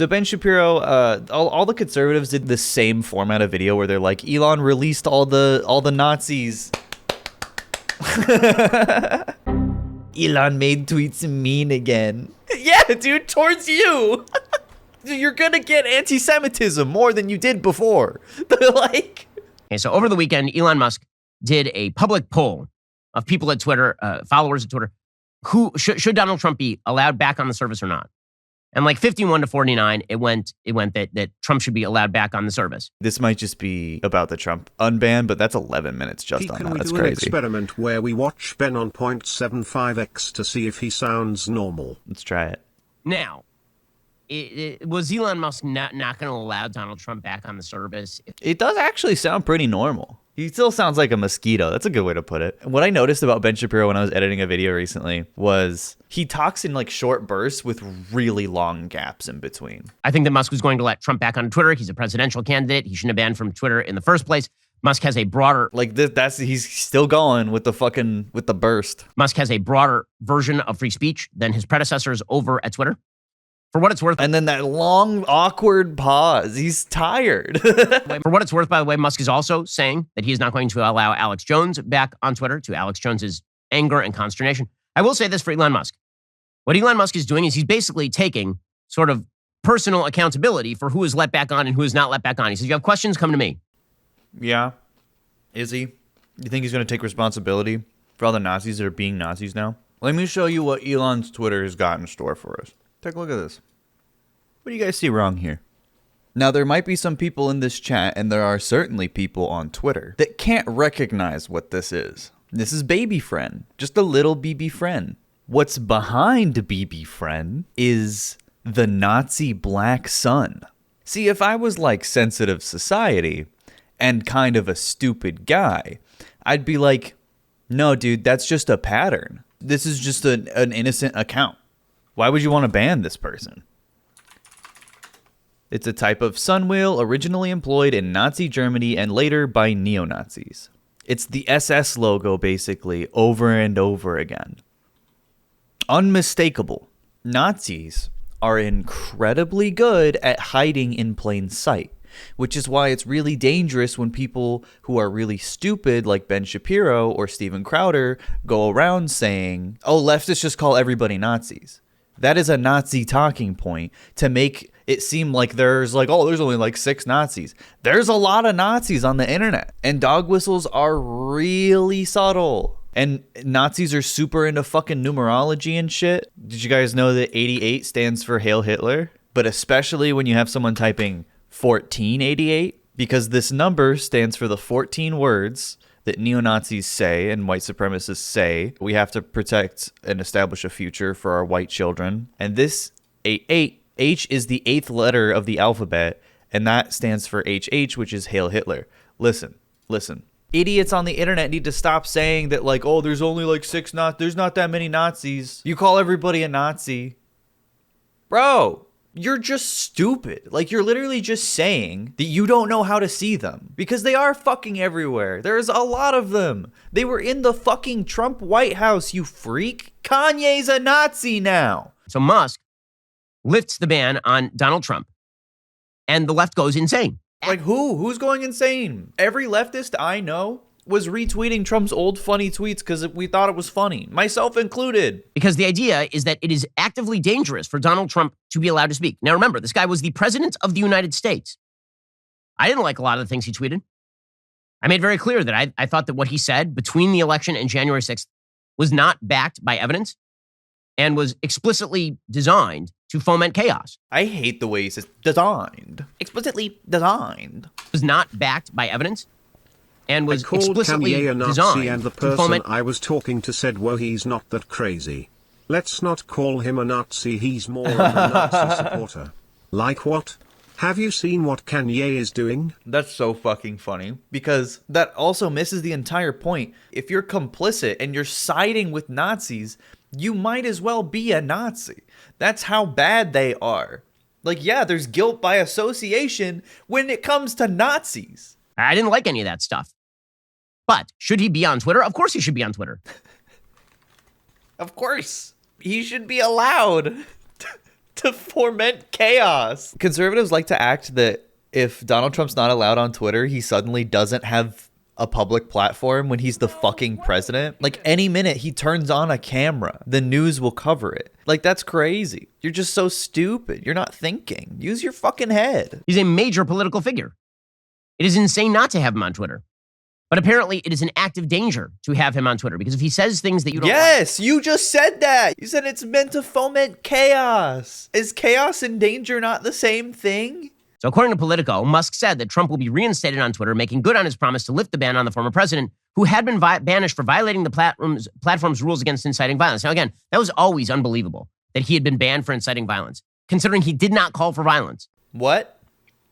So Ben Shapiro, all the conservatives did the same format of video where they're like, Elon released all the Nazis. Elon made tweets mean again. Yeah, dude, towards you. You're gonna get anti-Semitism more than you did before. Like. Okay, so over the weekend, Elon Musk did a public poll of people at Twitter, followers at Twitter, who should Donald Trump be allowed back on the service or not? And like 51 to 49, it went that Trump should be allowed back on the service. This might just be about the Trump unban, but that's 11 minutes just on that. That's crazy. Can we do an experiment where we watch Ben on 0.75x to see if he sounds normal? Let's try it. Now, was Elon Musk not going to allow Donald Trump back on the service? It does actually sound pretty normal. He still sounds like a mosquito. That's a good way to put it. What I noticed about Ben Shapiro when I was editing a video recently was he talks in like short bursts with really long gaps in between. I think that Musk was going to let Trump back on Twitter. He's a presidential candidate. He shouldn't have banned from Twitter in the first place. Musk has a broader... Like this, he's still going with the burst. Musk has a broader version of free speech than his predecessors over at Twitter. For what it's worth. And then that long, awkward pause. He's tired. For what it's worth, by the way, Musk is also saying that he is not going to allow Alex Jones back on Twitter, to Alex Jones's anger and consternation. I will say this for Elon Musk. What Elon Musk is doing is he's basically taking sort of personal accountability for who is let back on and who is not let back on. He says, you have questions, come to me. Yeah. Is he? You think he's going to take responsibility for all the Nazis that are being Nazis now? Let me show you what Elon's Twitter has got in store for us. Take a look at this. What do you guys see wrong here? Now, there might be some people in this chat, and there are certainly people on Twitter, that can't recognize what this is. This is Baby Friend, just a little BB Friend. What's behind BB Friend is the Nazi black sun. See, if I was like Sensitive Society and kind of a stupid guy, I'd be like, no, dude, that's just a pattern. This is just an innocent account. Why would you want to ban this person? It's a type of sun whale originally employed in Nazi Germany and later by neo-Nazis. It's the SS logo, basically, over and over again. Unmistakable. Nazis are incredibly good at hiding in plain sight, which is why it's really dangerous when people who are really stupid, like Ben Shapiro or Steven Crowder, go around saying, oh, leftists just call everybody Nazis. That is a Nazi talking point to make it seem like there's only like 6 Nazis. There's a lot of Nazis on the internet, and dog whistles are really subtle. And Nazis are super into fucking numerology and shit. Did you guys know that 88 stands for Hail Hitler? But especially when you have someone typing 1488, because this number stands for the 14 words that neo-Nazis say and white supremacists say. We have to protect and establish a future for our white children. And this 88, H is the 8th letter of the alphabet, and that stands for HH, which is Hail Hitler. Listen. Idiots on the internet need to stop saying that, like, oh, there's only like 6 there's not that many Nazis. You call everybody a Nazi. Bro, you're just stupid. Like, you're literally just saying that you don't know how to see them, because they are fucking everywhere. There's a lot of them. They were in the fucking Trump White House, you freak. Kanye's a Nazi now. So Musk lifts the ban on Donald Trump, and the left goes insane. Like who? Who's going insane? Every leftist I know was retweeting Trump's old funny tweets because we thought it was funny, myself included. Because the idea is that it is actively dangerous for Donald Trump to be allowed to speak. Now remember, this guy was the president of the United States. I didn't like a lot of the things he tweeted. I made very clear that I thought that what he said between the election and January 6th was not backed by evidence and was explicitly designed to foment chaos. I hate the way he says designed. Explicitly designed. Was not backed by evidence and was explicitly Kanye a Nazi, designed and the to person foment... I was talking to said, well, he's not that crazy. Let's not call him a Nazi, he's more of a Nazi supporter. Like what? Have you seen what Kanye is doing? That's so fucking funny, because that also misses the entire point. If you're complicit and you're siding with Nazis, you might as well be a Nazi. That's how bad they are. Like, yeah, there's guilt by association when it comes to Nazis. I didn't like any of that stuff. But should he be on Twitter? Of course he should be on Twitter. Of course. He should be allowed to foment chaos. Conservatives like to act that if Donald Trump's not allowed on Twitter, he suddenly doesn't have a public platform when he's the fucking president. Like any minute he turns on a camera, the news will cover it. Like that's crazy. You're just so stupid. You're not thinking. Use your fucking head. He's a major political figure. It is insane not to have him on Twitter. But apparently it is an active danger to have him on Twitter because if he says things that you don't Yes, you just said that. You said it's meant to foment chaos. Is chaos and danger not the same thing? So according to Politico, Musk said that Trump will be reinstated on Twitter, making good on his promise to lift the ban on the former president, who had been banished for violating the platform's rules against inciting violence. Now, again, that was always unbelievable that he had been banned for inciting violence, considering he did not call for violence. What?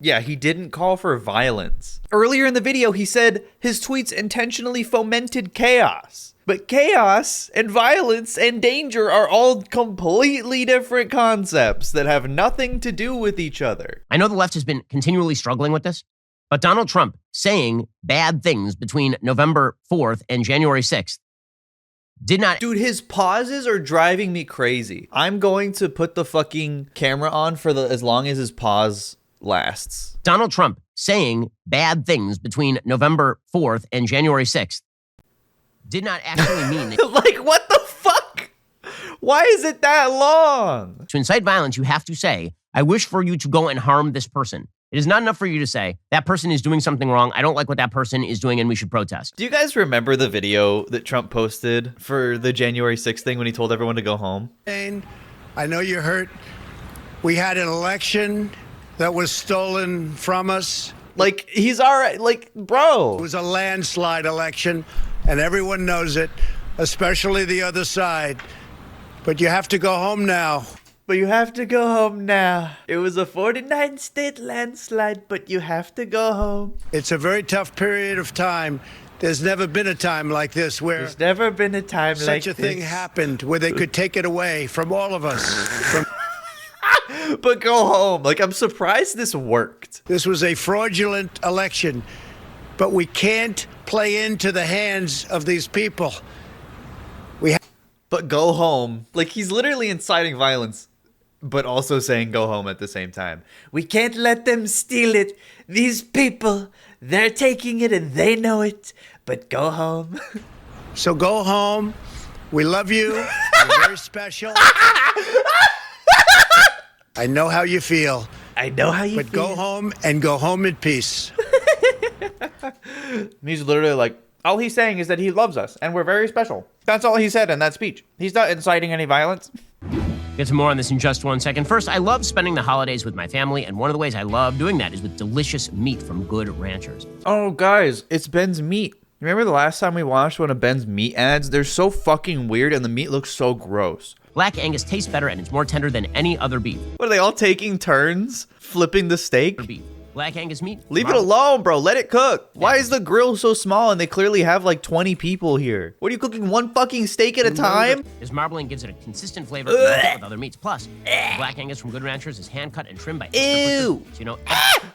Yeah, he didn't call for violence. Earlier in the video, he said his tweets intentionally fomented chaos. But chaos and violence and danger are all completely different concepts that have nothing to do with each other. I know the left has been continually struggling with this, but Donald Trump saying bad things between November 4th and January 6th did not... Dude, his pauses are driving me crazy. I'm going to put the fucking camera on for as long as his pause lasts. Donald Trump saying bad things between November 4th and January 6th did not actually mean that... Like, what the fuck? Why is it that long? To incite violence, you have to say, I wish for you to go and harm this person. It is not enough for you to say, that person is doing something wrong. I don't like what that person is doing and we should protest. Do you guys remember the video that Trump posted for the January 6th thing when he told everyone to go home? I know you're hurt. We had an election that was stolen from us. Like, he's all right. Like, bro. It was a landslide election, and everyone knows it, especially the other side. But you have to go home now. But you have to go home now. It was a 49-state landslide, but you have to go home. It's a very tough period of time. There's never been a time like this where... There's never been a time like this. Such a thing happened where they could take it away from all of us. But go home. Like, I'm surprised this worked. This was a fraudulent election, but we can't play into the hands of these people. But go home. Like, he's literally inciting violence, but also saying go home at the same time. We can't let them steal it. These people, they're taking it and they know it, but go home. So go home. We love you. You're very special. I know how you feel. I know how you feel. But go home and go home in peace. He's literally like, all he's saying is that he loves us and we're very special. That's all he said in that speech. He's not inciting any violence. Get to more on this in just 1 second. First, I love spending the holidays with my family, and one of the ways I love doing that is with delicious meat from Good Ranchers. Oh, guys, it's Ben's meat. Remember the last time we watched one of Ben's meat ads? They're so fucking weird and the meat looks so gross. Black Angus tastes better and it's more tender than any other beef. What, are they all taking turns flipping the steak? Beef. Black Angus meat. Leave it alone, bro. Let it cook. Why is the grill so small and they clearly have like 20 people here? What are you cooking, one fucking steak at a time? This marbling gives it a consistent flavor with other meats. Plus, Black Angus from Good Ranchers is hand cut and trimmed by Ew. So, you know.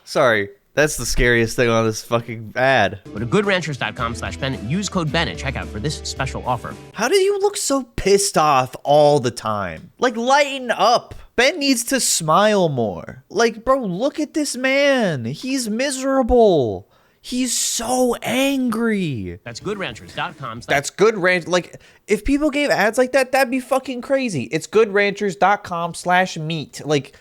Sorry. That's the scariest thing on this fucking ad. Go to goodranchers.com/Ben and use code Ben at checkout for this special offer. How do you look so pissed off all the time? Like, lighten up. Ben needs to smile more. Like, bro, look at this man. He's miserable. He's so angry. That's goodranchers.com. That's Good Ranch. Like, if people gave ads like that, that'd be fucking crazy. It's goodranchers.com/meat. Like,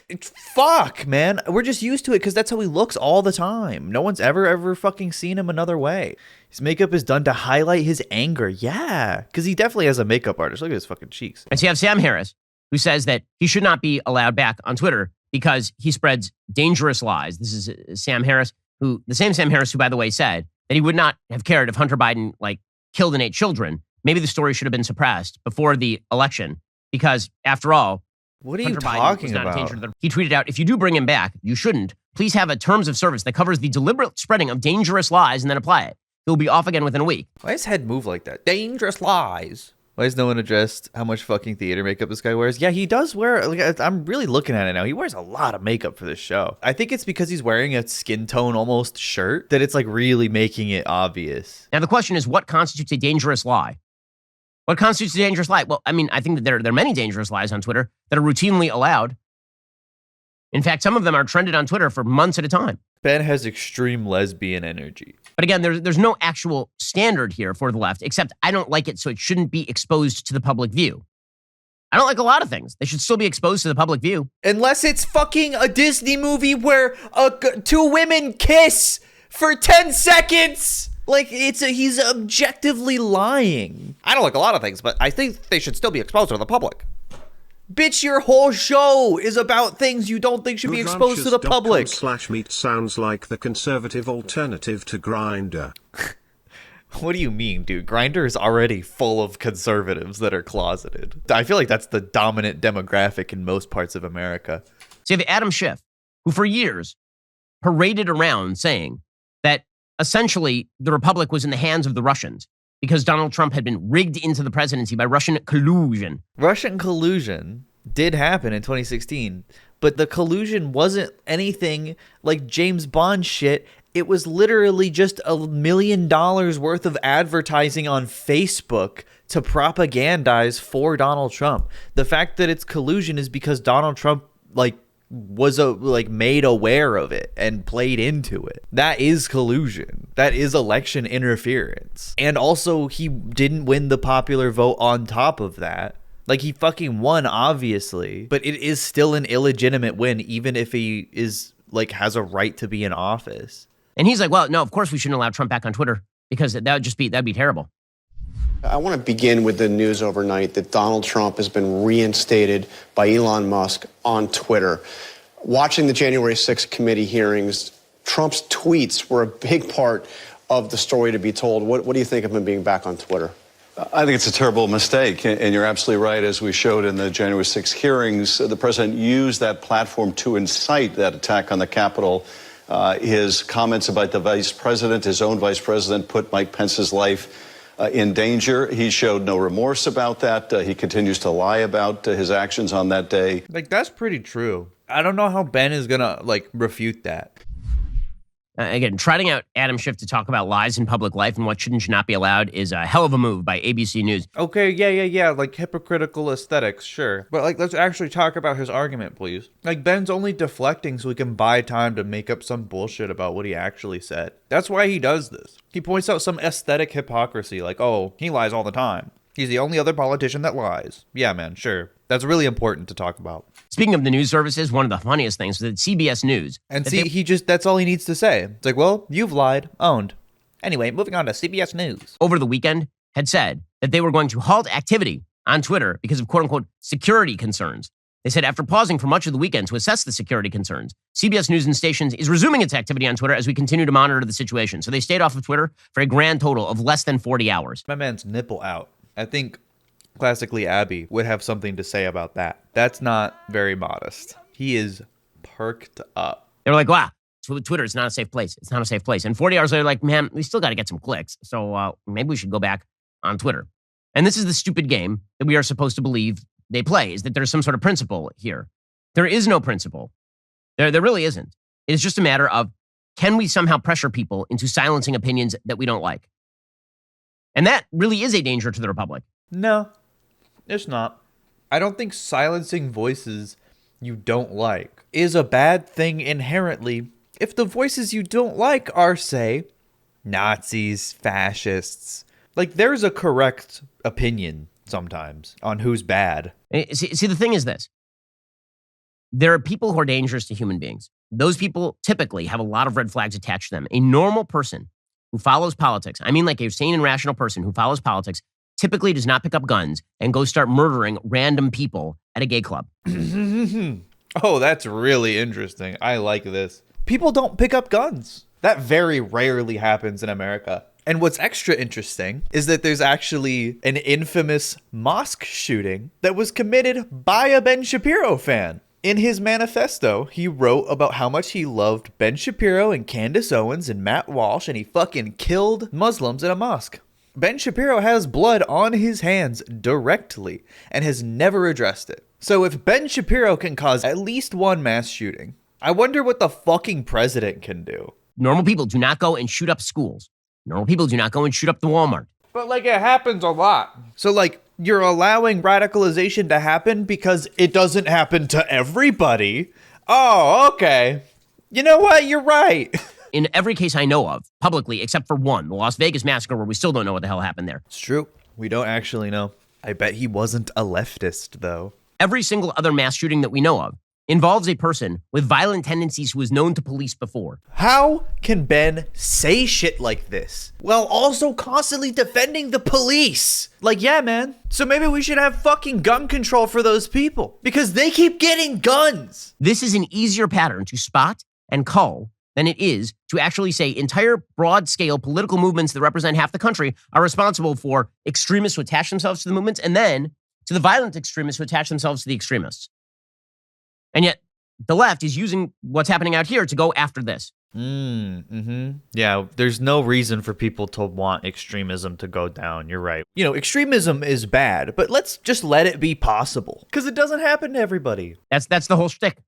fuck, man. We're just used to it because that's how he looks all the time. No one's ever fucking seen him another way. His makeup is done to highlight his anger. Yeah, because he definitely has a makeup artist. Look at his fucking cheeks. And so you have Sam Harris, who says that he should not be allowed back on Twitter because he spreads dangerous lies. This is Sam Harris, the same Sam Harris who, by the way, said that he would not have cared if Hunter Biden, killed and ate children. Maybe the story should have been suppressed before the election because, after all, what are Hunter you Biden talking was not about? a danger to the... He tweeted out, if you do bring him back, you shouldn't. Please have a terms of service that covers the deliberate spreading of dangerous lies and then apply it. He'll be off again within a week. Why does his head move like that? Dangerous lies. Why has no one addressed how much fucking theater makeup this guy wears? Yeah, he does wear, I'm really looking at it now. He wears a lot of makeup for this show. I think it's because he's wearing a skin tone almost shirt that it's really making it obvious. Now, the question is, what constitutes a dangerous lie? What constitutes a dangerous lie? Well, I mean, I think that there are many dangerous lies on Twitter that are routinely allowed. In fact, some of them are trended on Twitter for months at a time. Ben has extreme lesbian energy. But again, there's no actual standard here for the left, except I don't like it, so it shouldn't be exposed to the public view. I don't like a lot of things. They should still be exposed to the public view. Unless it's fucking a Disney movie where two women kiss for 10 seconds. Like, he's objectively lying. I don't like a lot of things, but I think they should still be exposed to the public. Bitch, your whole show is about things you don't think should be exposed to the public. /meat sounds like the conservative alternative to Grindr. What do you mean, dude? Grindr is already full of conservatives that are closeted. I feel like that's the dominant demographic in most parts of America. So you have Adam Schiff, who for years paraded around saying that essentially the Republic was in the hands of the Russians because Donald Trump had been rigged into the presidency by Russian collusion. Russian collusion did happen in 2016, but the collusion wasn't anything like James Bond shit. It was literally just $1 million worth of advertising on Facebook to propagandize for Donald Trump. The fact that it's collusion is because Donald Trump was made aware of it and played into it. That is collusion. That is election interference. And also, he didn't win the popular vote on top of that. Like, he fucking won, obviously, but it is still an illegitimate win, even if he is has a right to be in office. And he's like, well, no, of course we shouldn't allow Trump back on Twitter because that'd be terrible. I want to begin with the news overnight that Donald Trump has been reinstated by Elon Musk on Twitter. Watching the January 6th committee hearings, Trump's tweets were a big part of the story to be told. What do you think of him being back on Twitter? I think it's a terrible mistake, and you're absolutely right. As we showed in the January 6th hearings, the president used that platform to incite that attack on the Capitol. His comments about the vice president, his own vice president, put Mike Pence's life in danger. He showed no remorse about that. He continues to lie about his actions on that day. That's pretty true. I don't know how Ben is gonna refute that. Again, trotting out Adam Schiff to talk about lies in public life and what should and should not be allowed is a hell of a move by ABC News. Okay, yeah, hypocritical aesthetics, sure. But let's actually talk about his argument, please. Ben's only deflecting so he can buy time to make up some bullshit about what he actually said. That's why he does this. He points out some aesthetic hypocrisy, oh, he lies all the time. He's the only other politician that lies. Yeah, man, sure. That's really important to talk about. Speaking of the news services, one of the funniest things was that CBS News. And that's all he needs to say. It's well, you've lied, owned. Anyway, moving on to CBS News. Over the weekend had said that they were going to halt activity on Twitter because of quote unquote security concerns. They said after pausing for much of the weekend to assess the security concerns, CBS News and Stations is resuming its activity on Twitter as we continue to monitor the situation. So they stayed off of Twitter for a grand total of less than 40 hours. My man's nipple out. I think classically Abby would have something to say about that. That's not very modest. He is perked up. They were like, wow, Twitter is not a safe place. It's not a safe place. And 40 hours later, man, we still got to get some clicks. So maybe we should go back on Twitter. And this is the stupid game that we are supposed to believe they play, is that there's some sort of principle here. There is no principle. There really isn't. It's just a matter of, can we somehow pressure people into silencing opinions that we don't like? And that really is a danger to the Republic. No, it's not. I don't think silencing voices you don't like is a bad thing inherently if the voices you don't like are, say, Nazis, fascists. There's a correct opinion sometimes on who's bad. See, the thing is this. There are people who are dangerous to human beings. Those people typically have a lot of red flags attached to them. A normal person who follows politics, I mean a sane and rational person who follows politics, typically does not pick up guns and go start murdering random people at a gay club. Oh, that's really interesting. I like this. People don't pick up guns. That very rarely happens in America. And what's extra interesting is that there's actually an infamous mosque shooting that was committed by a Ben Shapiro fan. In his manifesto, he wrote about how much he loved Ben Shapiro and Candace Owens and Matt Walsh, and he fucking killed Muslims in a mosque. Ben Shapiro has blood on his hands directly and has never addressed it. So if Ben Shapiro can cause at least one mass shooting, I wonder what the fucking president can do. Normal people do not go and shoot up schools. Normal people do not go and shoot up the Walmart. But it happens a lot. So you're allowing radicalization to happen because it doesn't happen to everybody. Oh, okay. You know what? You're right. In every case I know of, publicly, except for one, the Las Vegas massacre, where we still don't know what the hell happened there. It's true. We don't actually know. I bet he wasn't a leftist, though. Every single other mass shooting that we know of involves a person with violent tendencies who was known to police before. How can Ben say shit like this while also constantly defending the police? Like, yeah, man. So maybe we should have fucking gun control for those people because they keep getting guns. This is an easier pattern to spot and cull than it is to actually say entire broad-scale political movements that represent half the country are responsible for extremists who attach themselves to the movements, and then to the violent extremists who attach themselves to the extremists. And yet, the left is using what's happening out here to go after this. Yeah, there's no reason for people to want extremism to go down. You're right. You know, extremism is bad, but let's just let it be possible because it doesn't happen to everybody. That's the whole shtick.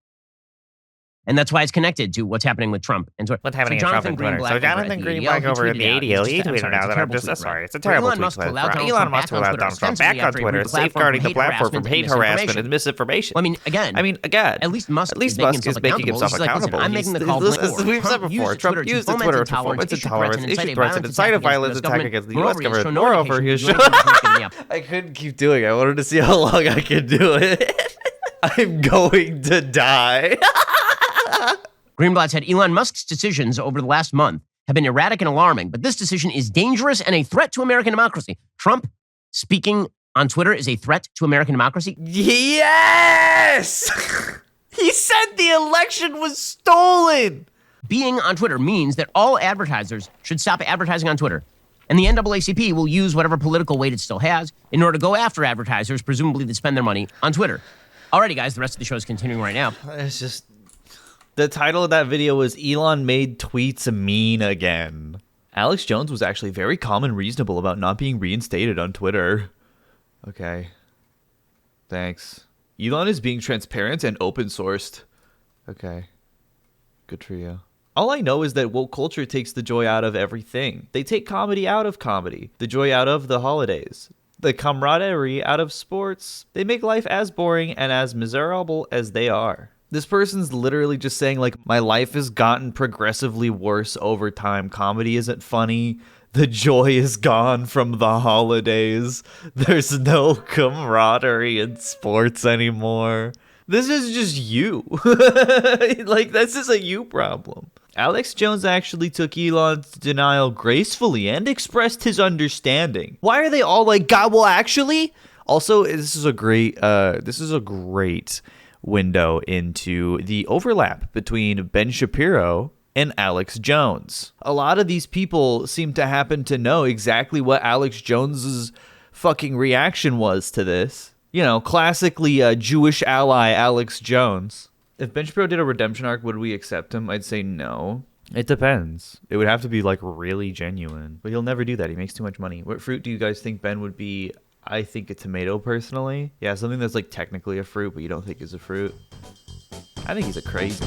And that's why it's connected to what's happening with Trump. And so, What's happening in Trump and Twitter? So Jonathan Greenblatt over at the ADL, he tweeted out that I'm just sorry. It's a terrible tweet. Elon Musk will allow Donald Trump back on Twitter, safeguarding the platform from hate harassment and misinformation. Well, I mean, again, at least Musk is making himself accountable. I'm making the call. We've said before, Trump used the Twitter to foment intolerance, issue threats, and incite a violent attack against the U.S. government. Moreover, he has shown... I couldn't keep doing it. I wanted to see how long I could do it. I'm going to die. Greenblatt said Elon Musk's decisions over the last month have been erratic and alarming, but this decision is dangerous and a threat to American democracy. Trump speaking on Twitter is a threat to American democracy? Yes! He said the election was stolen! Being on Twitter means that all advertisers should stop advertising on Twitter. And the NAACP will use whatever political weight it still has in order to go after advertisers, presumably that spend their money on Twitter. Alrighty, guys, the rest of the show is continuing right now. It's just... The title of that video was Elon made tweets mean again. Alex Jones was actually very calm and reasonable about not being reinstated on Twitter. Okay. Thanks. Elon is being transparent and open sourced. Okay. Good for you. All I know is that woke culture takes the joy out of everything. They take comedy out of comedy, the joy out of the holidays, the camaraderie out of sports. They make life as boring and as miserable as they are. This person's literally just saying, like, my life has gotten progressively worse over time. Comedy isn't funny. The joy is gone from the holidays. There's no camaraderie in sports anymore. This is just you. Like, this is a you problem. Alex Jones actually took Elon's denial gracefully and expressed his understanding. Why are they all like, God, well, actually? Also, this is a great window into the overlap between Ben Shapiro and Alex Jones. A lot of these people seem to happen to know exactly what Alex Jones's fucking reaction was to this. You know, classically Jewish ally Alex Jones. If Ben Shapiro did a redemption arc, would we accept him? I'd say no. It depends. It would have to be like really genuine. But he'll never do that. He makes too much money. What fruit do you guys think Ben would be? I think a tomato, personally. Yeah, something that's like technically a fruit, but you don't think is a fruit. I think he's a crazy.